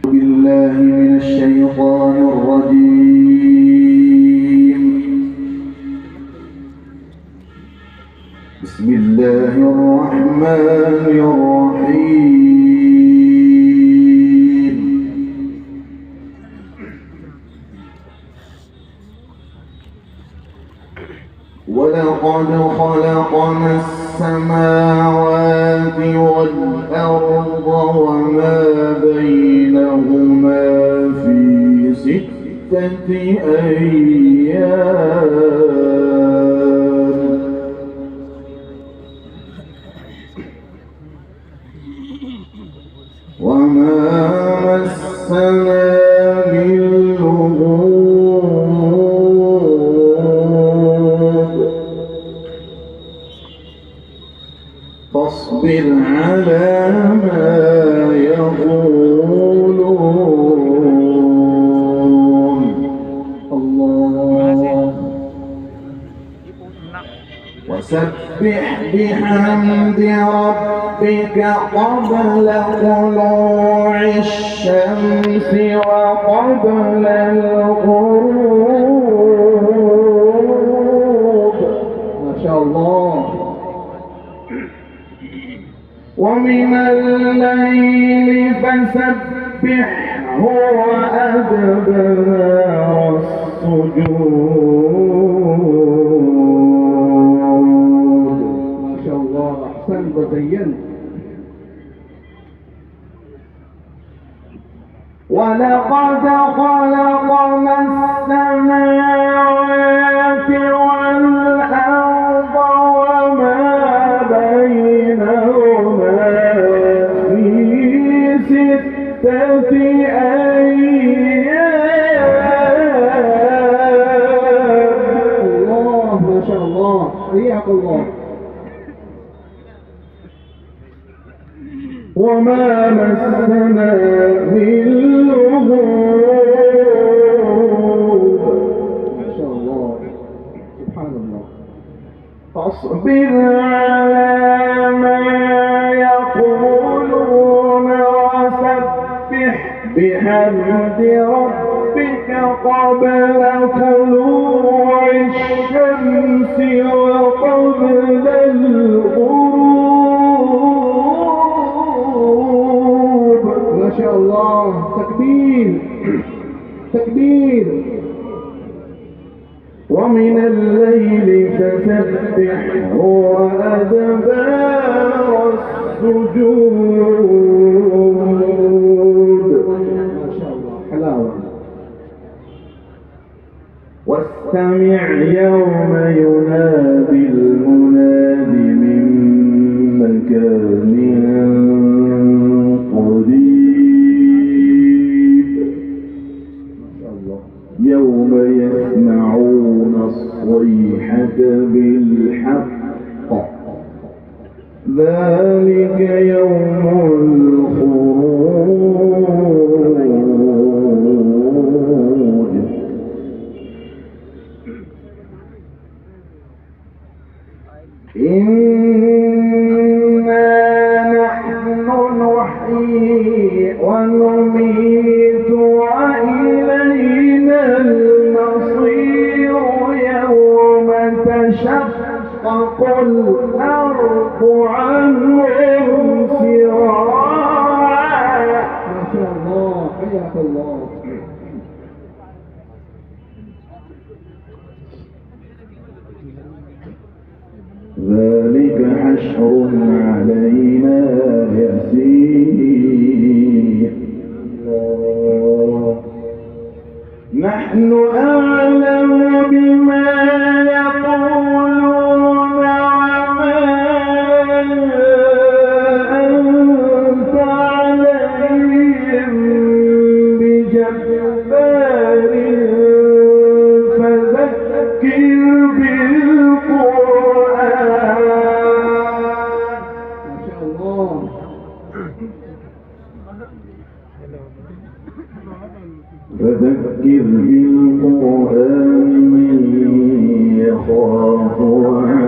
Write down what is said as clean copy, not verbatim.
بالله من الشيطان الرجيم. بسم الله الرحمن الرحيم. ولقد خلقنا السماوات والأرض وما بينهما في 6 أيام وما مسنا من لغوب فاصبر على ما يقولون. الله. وسبح بحمد ربك قبل طلوع الشمس وقبل الغروب. ما شاء الله. ومن الليل فسبحه وأدبار السجود. ما شاء الله، أحسنت وزينت. ولقد خلقنا السماوات والأرض وما بينهما في 6 أيام. الله، ما شاء الله، حياك الله. وما مسنا من لغوب. ما شاء الله، سبحان الله. فاصبر على ما يقولون وسبح بحمد ربك قبل طلوع الشمس وقبل الغروب. ما شاء الله، تكبير تكبير. ومن الليل فسبحه وأدبار السجود. ما شاء الله، حلاوة. واستمع يوم ينادي المناد من مكان قريب. ما شاء الله. يوم يسمعون الصيحة بالحق ذلك يوم الخروج. إنا نحن نحيي ونميت وإلينا المصير يوم تشقق الأرض عنهم سراعا. ما شاء الله، حياك الله. ذلك حشر علينا يسير. نحن